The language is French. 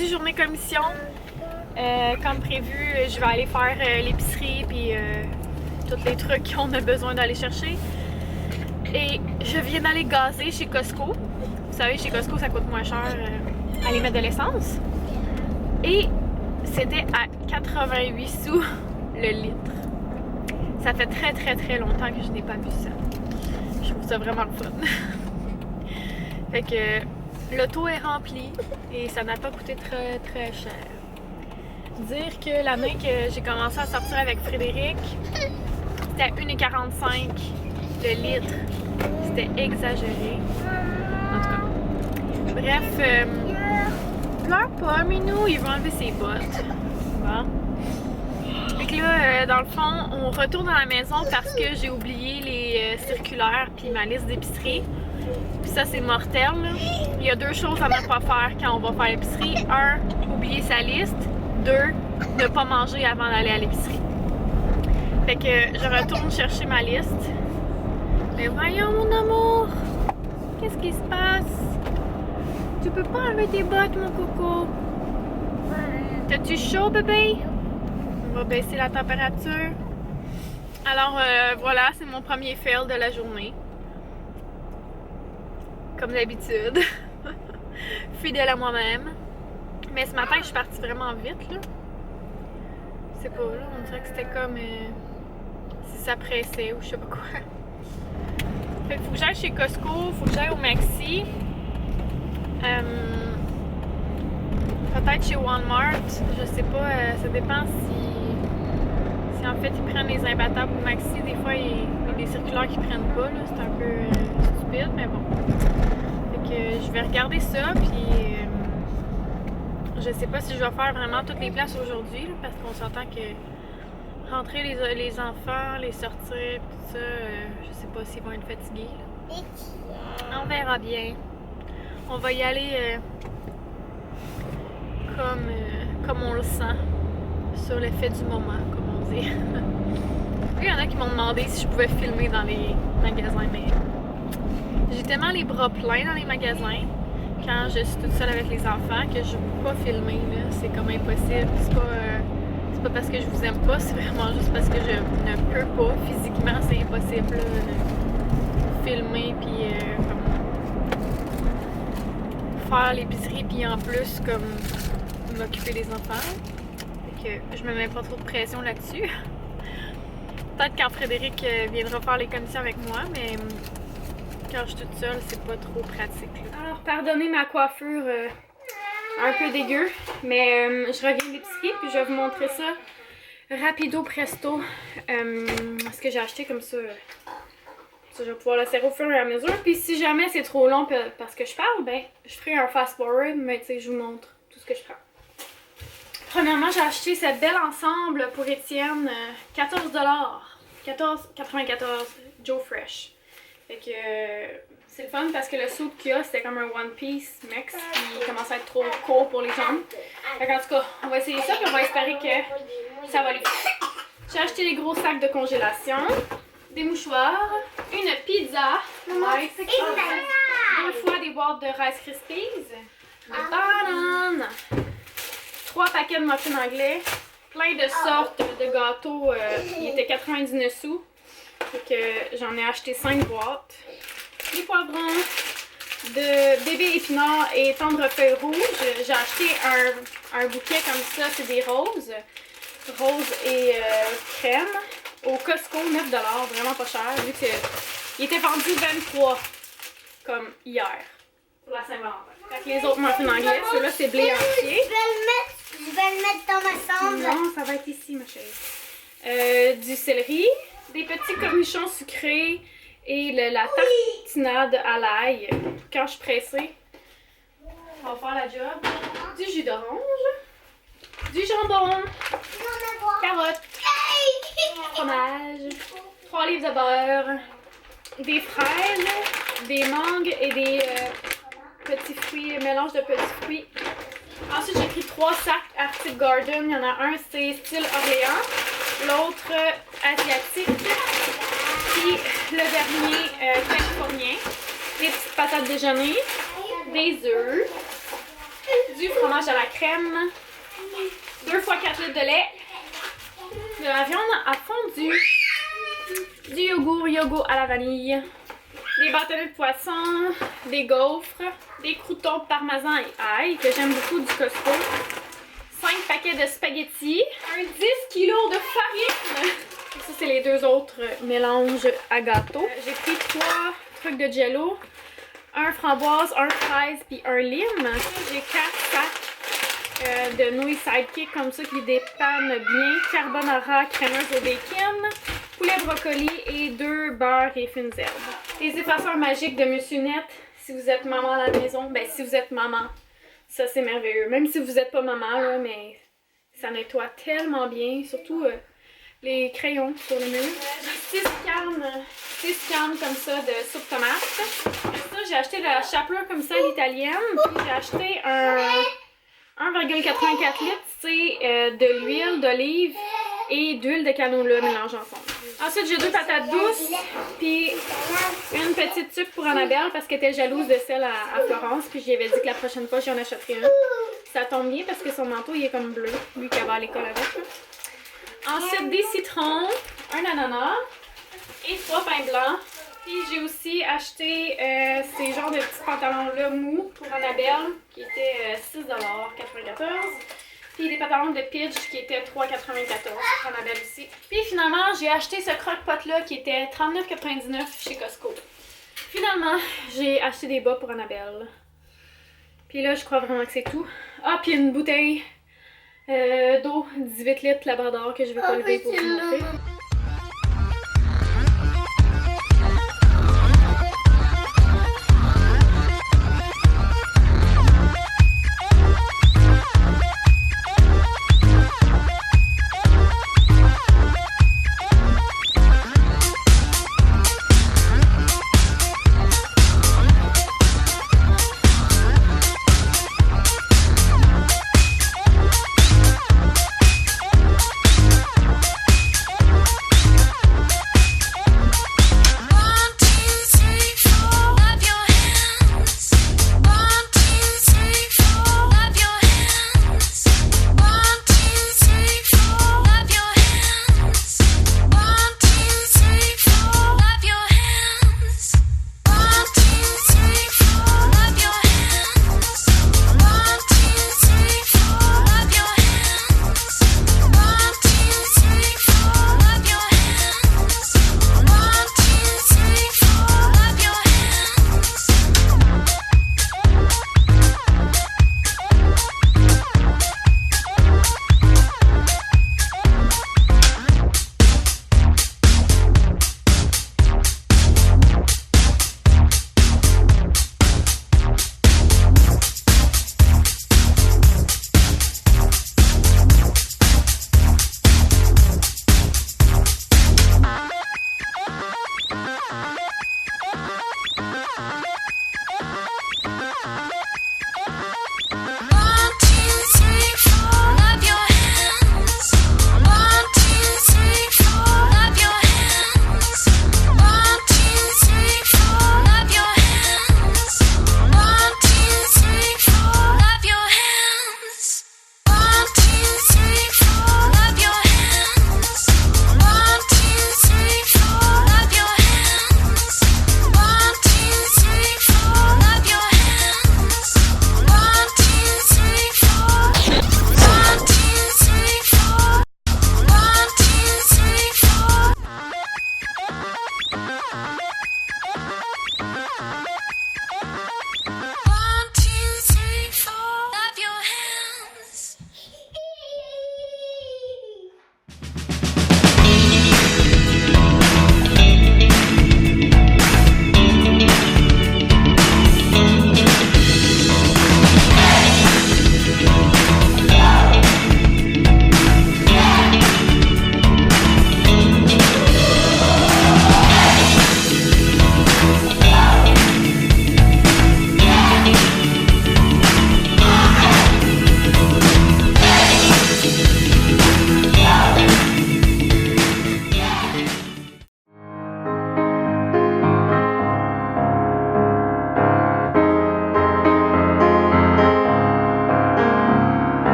aujourd'hui, journée commission. Comme prévu, je vais aller faire l'épicerie puis tous les trucs qu'on a besoin d'aller chercher. Et je viens d'aller gazer chez Costco. Vous savez, chez Costco, ça coûte moins cher aller mettre de l'essence. Et c'était à 88 sous le litre. Ça fait très longtemps que je n'ai pas vu ça. Je trouve ça vraiment le fun. Fait que l'auto est remplie et ça n'a pas coûté très cher. Dire que l'année que j'ai commencé à sortir avec Frédéric, c'était à 1,45 le litre. C'était exagéré. En tout cas. Bref, pleure pas, Minou, il va enlever ses bottes. Bon. Fait que là, dans le fond, on retourne à la maison parce que j'ai oublié les circulaires puis ma liste d'épicerie. Puis ça, c'est mortel, là. Il y a deux choses à ne pas faire quand on va faire l'épicerie. Un, oublier sa liste. Deux, ne pas manger avant d'aller à l'épicerie. Fait que je retourne chercher ma liste. Mais voyons, mon amour! Qu'est-ce qui se passe? Tu peux pas enlever tes bottes, mon coco? T'as-tu chaud, bébé? On va baisser la température. Alors, voilà, c'est mon premier fail de la journée. Comme d'habitude. Fidèle à moi-même. Mais ce matin, je suis partie vraiment vite, là. Je sais pas, là, on dirait que c'était comme... si ça pressait ou je sais pas quoi. Fait qu'il faut que j'aille chez Costco, faut que j'aille au Maxi. Peut-être chez Walmart, je sais pas, ça dépend si en fait ils prennent les imbattables au Maxi. Des fois, il y a des circulaires qui prennent pas, là, c'est un peu stupide, mais bon. Fait que je vais regarder ça, puis je sais pas si je vais faire vraiment toutes les places aujourd'hui, là, parce qu'on s'entend que rentrer les enfants, les sortir, tout ça, je sais pas s'ils vont être fatigués, là. On verra bien. On va y aller comme on le sent, sur l'effet du moment, comme on dit. Il y en a qui m'ont demandé si je pouvais filmer dans les magasins, mais j'ai tellement les bras pleins dans les magasins quand je suis toute seule avec les enfants que je ne peux pas filmer, là. C'est comme impossible. C'est pas parce que je vous aime pas, c'est vraiment juste parce que je ne peux pas. Physiquement, c'est impossible, là, filmer puis faire l'épicerie puis en plus comme m'occuper des enfants. Fait que je me mets pas trop de pression là-dessus. Peut-être quand Frédéric viendra faire les commissions avec moi, mais quand je suis toute seule, c'est pas trop pratique, là. Alors, pardonnez ma coiffure un peu dégueu, mais je reviens de l'épicerie puis je vais vous montrer ça rapido presto. Ce que j'ai acheté comme ça. Je vais pouvoir le serrer au fur et à mesure. Puis si jamais c'est trop long parce que je parle, ben je ferai un fast forward, mais tu sais, je vous montre tout ce que je prends. Premièrement, j'ai acheté cette belle ensemble pour Étienne, 14$. 14,94 Joe Fresh. Fait que c'est le fun parce que le suit qu'il y a, c'était comme un one piece mix qui commence à être trop court pour les jambes. Fait qu'en tout cas, on va essayer ça puis on va espérer que ça va aller. J'ai acheté des gros sacs de congélation, des mouchoirs, une pizza, deux fois des boîtes de Rice Krispies, des bananes, 3 paquets de muffins anglais, plein de sortes de gâteaux, il était 99 sous, donc j'en ai acheté 5 boîtes, des poivrons, de bébé épinards et tendre feuilles rouges. J'ai acheté un bouquet comme ça, c'est des roses et crème. Au Costco, 9$, vraiment pas cher, vu qu'il était vendu 23, comme hier, pour la Saint-Valentin. Fait que les autres muffins anglais, ceux-là c'est blé entier. Je vais le mettre dans ma chambre. Non, ça va être ici, ma chérie. Du céleri, des petits cornichons sucrés et la tartinade à l'ail. Quand je suis pressée, on va faire la job. Du jus d'orange, du jambon, carottes, fromage, 3 livres de beurre, des fraises, des mangues et des petits fruits, mélange de petits fruits. Ensuite, j'ai pris 3 sacs Arctic Garden. Il y en a un, c'est style Orléans, l'autre asiatique, puis le dernier californien. Des petites patates déjeuner, des œufs, du fromage à la crème, 2 x 4 litres de lait, de la viande à fondu, du yogourt à la vanille, des bâtonnets de poisson, des gaufres, des croûtons parmesan et ail que j'aime beaucoup du Costco, 5 paquets de spaghettis, un 10 kg de farine. Ça, c'est les 2 autres mélanges à gâteau. J'ai pris 3 trucs de jello, un framboise, un fraise puis un lime. J'ai 4 sacs de nouilles sidekick comme ça qui dépannent bien, carbonara crémeuse au bacon, poulet brocoli et 2 beurres et fines herbes. Les effaceurs magiques de Monsieur Net, si vous êtes maman à la maison, ben si vous êtes maman, ça c'est merveilleux. Même si vous n'êtes pas maman, là, mais ça nettoie tellement bien, surtout les crayons sur les murs. J'ai 6 cannes comme ça de soupe tomate. Après ça, j'ai acheté la chapelure comme ça, l'italienne. Puis j'ai acheté un 1,84 litres, c'est de l'huile d'olive et d'huile de canola mélangée ensemble. Ensuite, j'ai 2 patates douces, puis une petite tuque pour Annabelle parce qu'elle était jalouse de celle à Florence, puis j'y avais dit que la prochaine fois, j'en achèterais une. Ça tombe bien parce que son manteau, il est comme bleu, lui qui va à l'école avec. Ensuite, des citrons, un ananas et 3 pains blancs. Puis j'ai aussi acheté ces genres de petits pantalons-là mous pour Annabelle qui étaient 6,94 $. Puis des pantalons de Pidge qui étaient 3,94 $ pour Annabelle aussi. Puis finalement, j'ai acheté ce croque-pot-là qui était 39,99 $ chez Costco. Finalement, j'ai acheté des bas pour Annabelle. Puis là, je crois vraiment que c'est tout. Ah, puis une bouteille d'eau 18 litres Labrador que je vais pas lever pour vous montrer.